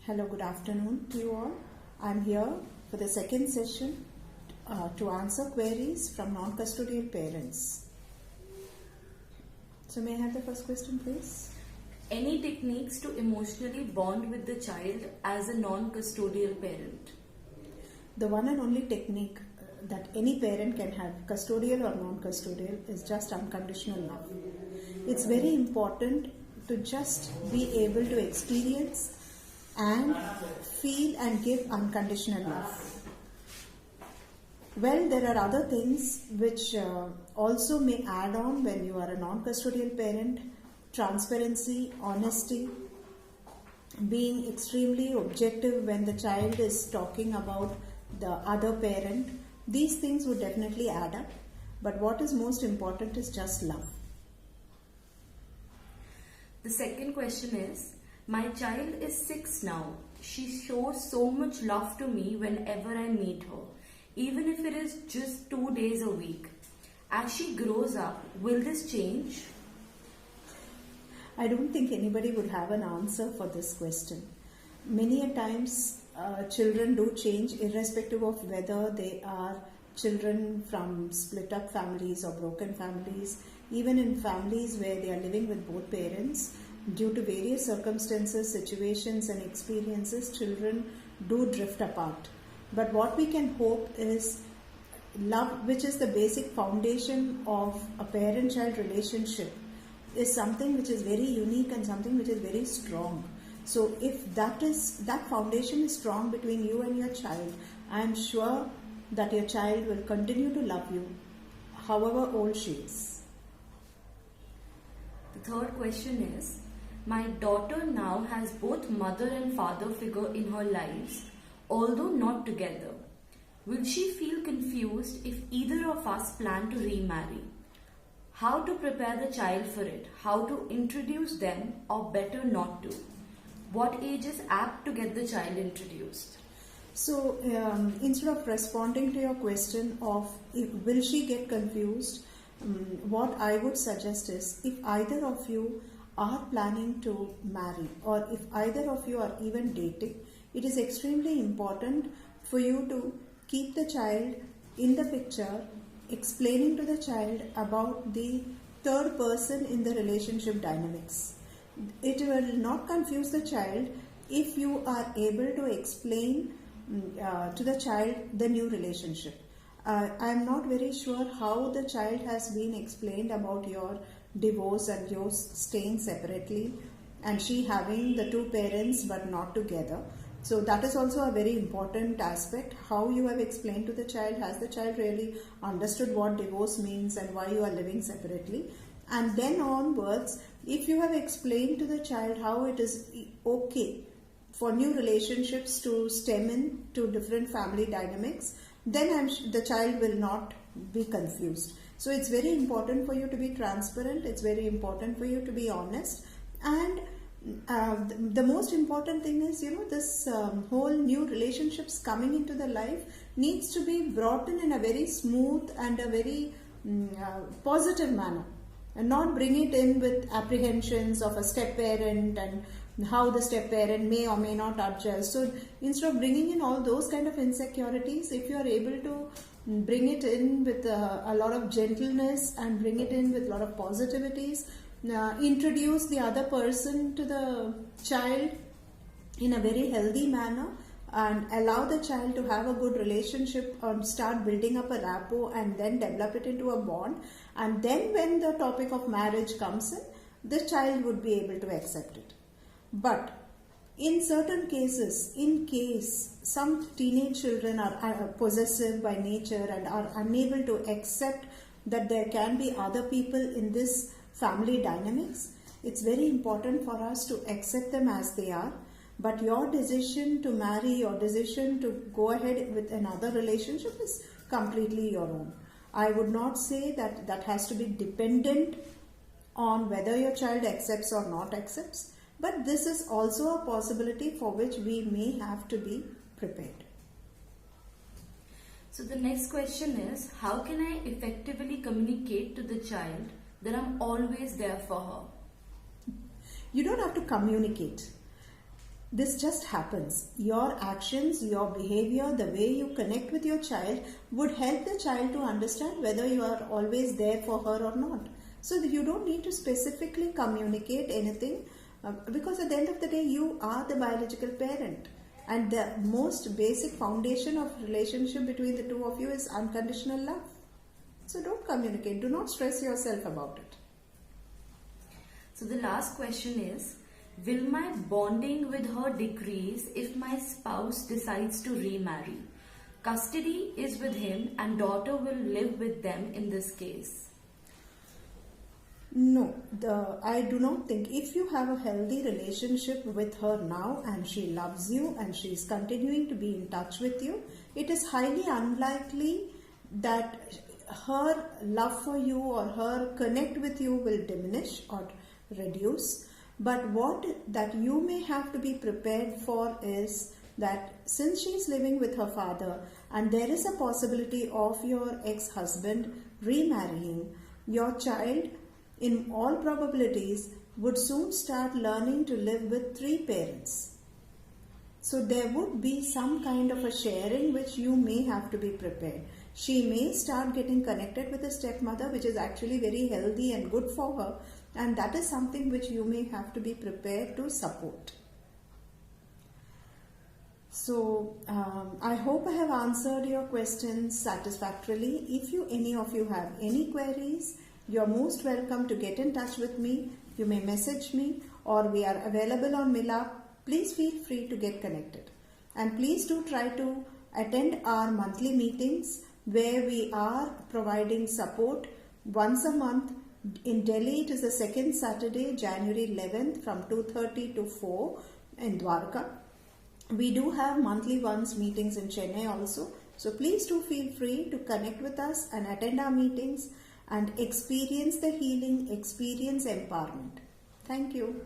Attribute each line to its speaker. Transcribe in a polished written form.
Speaker 1: Hello, good afternoon to you all. I'm here for the second session to answer queries from non-custodial parents. So may I have the first question, please?
Speaker 2: Any techniques to emotionally bond with the child as a non-custodial parent?
Speaker 1: The one and only technique that any parent can have, custodial or non-custodial, is just unconditional love. It's very important to just be able to experience and feel and give unconditional love. Well, there are other things which also may add on when you are a non-custodial parent: transparency, honesty, being extremely objective when the child is talking about the other parent. These things would definitely add up, but what is most important is just love.
Speaker 2: The second question is, my child is 6 now. She shows so much love to me whenever I meet her, even if it is just 2 days a week. As she grows up, will this change?
Speaker 1: I don't think anybody would have an answer for this question. Many a times children do change irrespective of whether they are children from split up families or broken families. Even in families where they are living with both parents, due to various circumstances, situations and experiences, children do drift apart. But what we can hope is love, which is the basic foundation of a parent-child relationship, is something which is very unique and something which is very strong. So if that foundation is strong between you and your child, I am sure that your child will continue to love you, however old she is.
Speaker 2: The third question is, my daughter now has both mother and father figure in her lives, although not together. Will she feel confused if either of us plan to remarry? How to prepare the child for it? How to introduce them, or better not to? What age is apt to get the child introduced?
Speaker 1: So instead of responding to your question of will she get confused, what I would suggest is, if either of you are planning to marry or if either of you are even dating, it is extremely important for you to keep the child in the picture, explaining to the child about the third person in the relationship dynamics. It will not confuse the child if you are able to explain to the child the new relationship. I am not very sure how the child has been explained about your divorce and you staying separately and she having the two parents but not together. So that is also a very important aspect. How you have explained to the child, has the child really understood what divorce means and why you are living separately? And then onwards, if you have explained to the child how it is okay for new relationships to stem in to different family dynamics, then the child will not be confused. So it's very important for you to be transparent. It's very important for you to be honest. And the most important thing is, this whole new relationships coming into the life needs to be brought in a very smooth and a very positive manner, and not bring it in with apprehensions of a step parent and how the step parent may or may not adjust. So instead of bringing in all those kind of insecurities, if you are able to bring it in with a lot of gentleness and bring it in with a lot of positivities, introduce the other person to the child in a very healthy manner and allow the child to have a good relationship and start building up a rapport and then develop it into a bond. And then when the topic of marriage comes in, the child would be able to accept it. But in certain cases, in case some teenage children are possessive by nature and are unable to accept that there can be other people in this family dynamics, it's very important for us to accept them as they are. But your decision to marry, your decision to go ahead with another relationship is completely your own. I would not say that has to be dependent on whether your child accepts or not accepts. But this is also a possibility for which we may have to be prepared.
Speaker 2: So the next question is, how can I effectively communicate to the child that I'm always there for her?
Speaker 1: You don't have to communicate. this just happens. Your actions, your behavior, the way you connect with your child would help the child to understand whether you are always there for her or not. So that you don't need to specifically communicate anything because at the end of the day, you are the biological parent. And the most basic foundation of relationship between the two of you is unconditional love. So don't communicate. Do not stress yourself about it.
Speaker 2: So the last question is, will my bonding with her decrease if my spouse decides to remarry? Custody is with him and daughter will live with them in this case.
Speaker 1: No, I do not think, if you have a healthy relationship with her now and she loves you and she is continuing to be in touch with you, it is highly unlikely that her love for you or her connect with you will diminish or reduce. But what that you may have to be prepared for is that since she is living with her father and there is a possibility of your ex-husband remarrying, your child in all probabilities would soon start learning to live with 3 parents. So there would be some kind of a sharing which you may have to be prepared. She may start getting connected with a stepmother, which is actually very healthy and good for her, and that is something which you may have to be prepared to support. So I hope I have answered your questions satisfactorily. If any of you have any queries, you're most welcome to get in touch with me. You may message me or we are available on Milap. Please feel free to get connected. And please do try to attend our monthly meetings where we are providing support once a month. In Delhi, it is the second Saturday, January 11th from 2:30 to 4 in Dwarka. We do have monthly once meetings in Chennai also. So please do feel free to connect with us and attend our meetings and experience the healing, experience empowerment. Thank you.